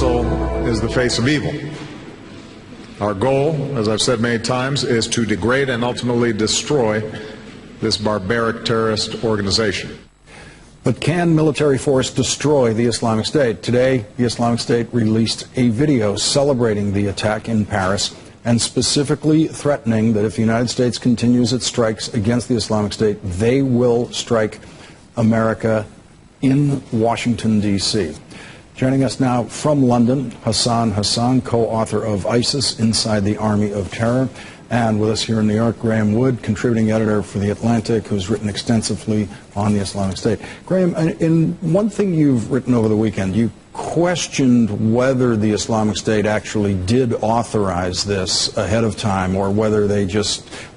also is the face of evil. Our goal, as I've said many times, is to degrade and ultimately destroy this barbaric terrorist organization. But can military force destroy the Islamic State? Today, the Islamic State released a video celebrating the attack in Paris and specifically threatening that if the United States continues its strikes against the Islamic State, they will strike America in Washington, D.C. Joining us now from London, Hassan Hassan, co-author of ISIS, Inside the Army of Terror, and with us here in New York, Graeme Wood, contributing editor for The Atlantic, who's written extensively on the Islamic State. Graeme, in one thing you've written over the weekend, you questioned whether the Islamic State actually did authorize this ahead of time, or whether it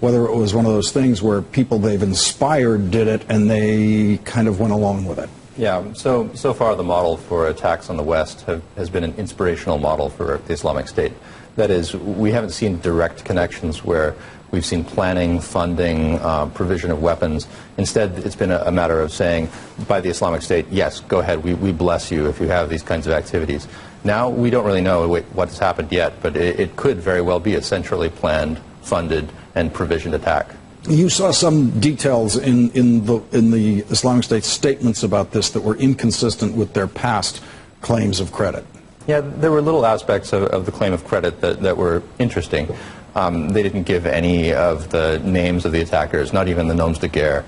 was one of those things where people they've inspired did it and they kind of went along with it. Yeah, so far the model for attacks on the West has been an inspirational model for the Islamic State. That is, we haven't seen direct connections where we've seen planning, funding, provision of weapons. Instead, it's been a matter of saying by the Islamic State, yes, go ahead, we bless you if you have these kinds of activities. Now, we don't really know what's happened yet, but it could very well be a centrally planned, funded, and provisioned attack. You saw some details in the Islamic State's statements about this that were inconsistent with their past claims of credit. Yeah, there were little aspects of the claim of credit that were interesting. They didn't give any of the names of the attackers, not even the noms de guerre.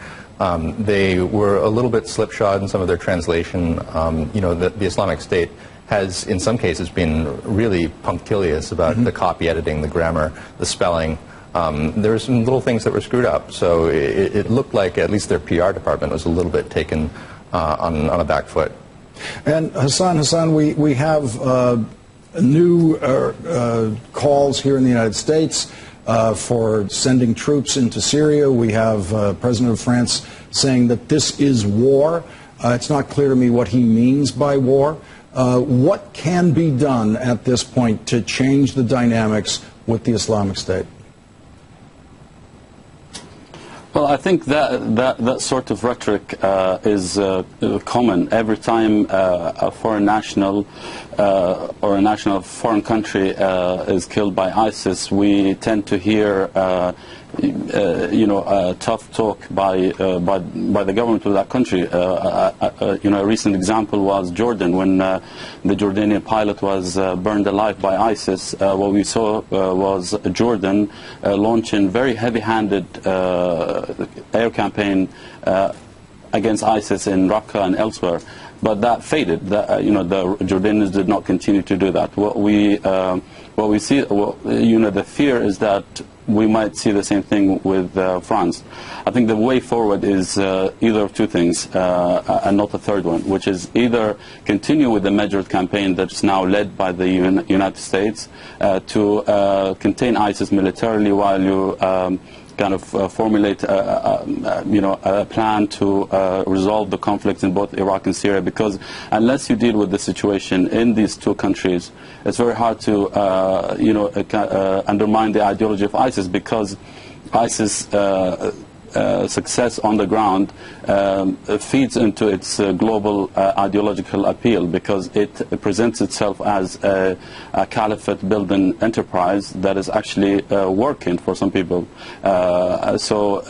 They were a little bit slipshod in some of their translation. You know, the Islamic State has, in some cases, been really punctilious about the copy editing, the grammar, the spelling. There were some little things that were screwed up, so it looked like at least their PR department was a little bit taken on a back foot. And Hassan, we have new calls here in the United States for sending troops into Syria. We have President of France saying that this is war. It's not clear to me what he means by war. What can be done at this point to change the dynamics with the Islamic State? Well, I think that sort of rhetoric is common. Every time a foreign national or a national of a foreign country is killed by ISIS, we tend to hear tough talk by the government of that country. A recent example was Jordan, when the Jordanian pilot was burned alive by ISIS. What we saw was Jordan launching very heavy-handed air campaign against ISIS in Raqqa and elsewhere. But that faded. The Jordanians did not continue to do that. What we see, the fear is that we might see the same thing with France. I think the way forward is either of two things, and not a third one, which is either continue with the measured campaign that's now led by the United States to contain ISIS militarily, while you kind of formulate a plan to resolve the conflicts in both Iraq and Syria, because unless you deal with the situation in these two countries, it's very hard to undermine the ideology of ISIS, because ISIS success on the ground feeds into its global ideological appeal, because it presents itself as a caliphate building enterprise that is actually working for some people. So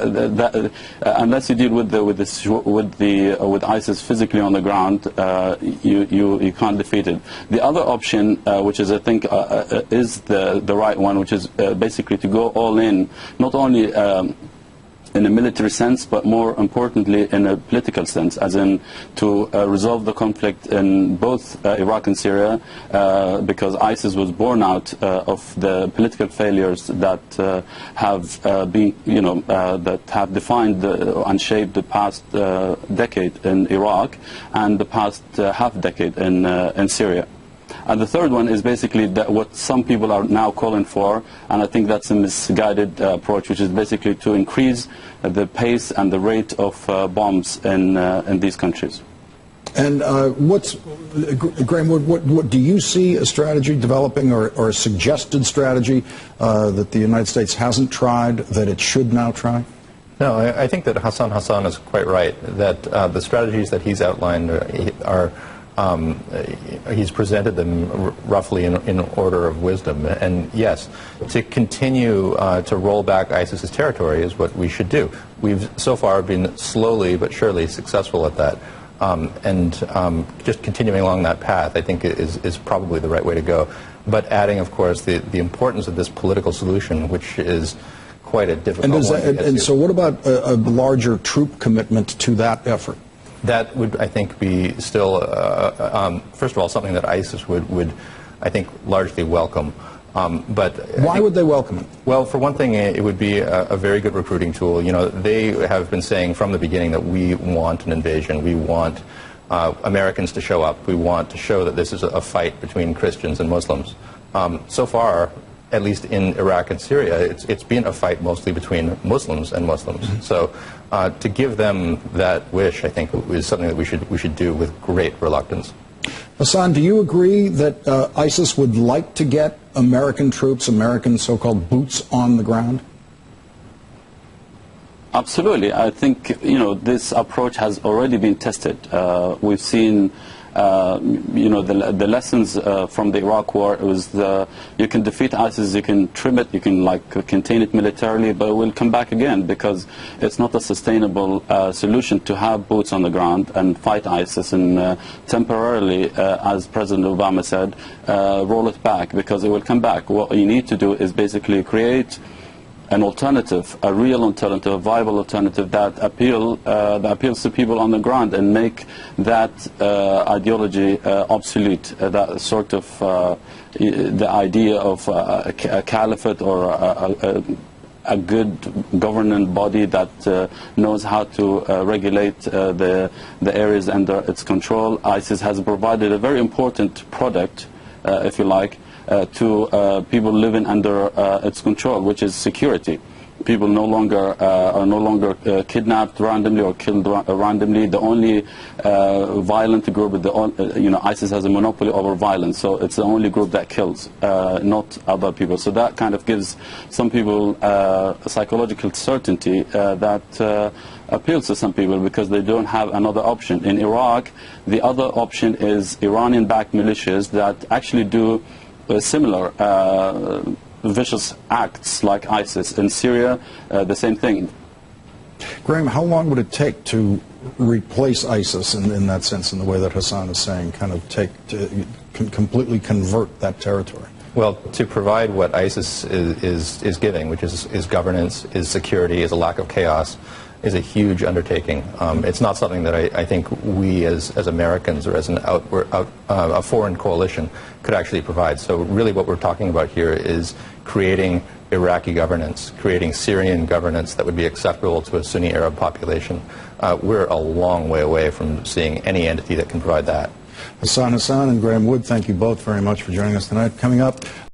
unless you deal with ISIS physically on the ground, you can't defeat it. The other option, which is I think is the right one, which is basically to go all in, not only in a military sense, but more importantly in a political sense, as in to resolve the conflict in both Iraq and Syria, because ISIS was born out of the political failures that have been, that have defined and shaped the past decade in Iraq and the past half decade in Syria. And the third one is basically what some people are now calling for, and I think that's a misguided approach, which is basically to increase the pace and the rate of bombs in these countries. And Graeme Wood, what do you see a strategy developing, or a suggested strategy that the United States hasn't tried that it should now try? No, I think that Hassan Hassan is quite right, that the strategies that he's outlined are He's presented them roughly in order of wisdom. And yes, to continue to roll back ISIS's territory is what we should do. We've so far been slowly but surely successful at that. Just continuing along that path, I think, is probably the right way to go. But adding, of course, the importance of this political solution, which is quite a difficult one. And so what about a larger troop commitment to that effort? That would, I think, be still, first of all, something that ISIS would I think, largely welcome. But why would they welcome it? Well, for one thing, it would be a very good recruiting tool. You know, they have been saying from the beginning that we want an invasion. We want Americans to show up. We want to show that this is a fight between Christians and Muslims. So far, at least in Iraq and Syria, it's been a fight mostly between Muslims and Muslims. Mm-hmm. So to give them that wish, I think, is something that we should do with great reluctance. Hassan, do you agree that ISIS would like to get American troops, American so-called boots on the ground? Absolutely. I think, you know, this approach has already been tested. We've seen, you know, the lessons from the Iraq War. It was you can defeat ISIS, you can trim it, you can contain it militarily, but it will come back again because it's not a sustainable solution to have boots on the ground and fight ISIS and temporarily, as President Obama said, roll it back because it will come back. What you need to do is basically create an alternative, a real alternative, a viable alternative that appeals to people on the ground and make that ideology obsolete. That sort of the idea of a caliphate or a good governing body that knows how to regulate the areas under its control. ISIS has provided a very important product, if you like, to people living under its control, which is security. People are no longer kidnapped randomly or killed randomly. The only violent group, you know, ISIS has a monopoly over violence, so it's the only group that kills, not other people. So that kind of gives some people a psychological certainty that appeals to some people because they don't have another option. In Iraq, the other option is Iranian-backed militias that actually do similar vicious acts like ISIS. In Syria, the same thing. Graeme, how long would it take to replace ISIS in that sense, in the way that Hassan is saying, kind of completely convert that territory? Well, to provide what ISIS is giving, which is governance, is security, is a lack of chaos, is a huge undertaking. It's not something that I think we as Americans or as a foreign coalition could actually provide. So really what we're talking about here is creating Iraqi governance, creating Syrian governance that would be acceptable to a Sunni Arab population. We're a long way away from seeing any entity that can provide that. Hassan Hassan and Graeme Wood, thank you both very much for joining us tonight. Coming up,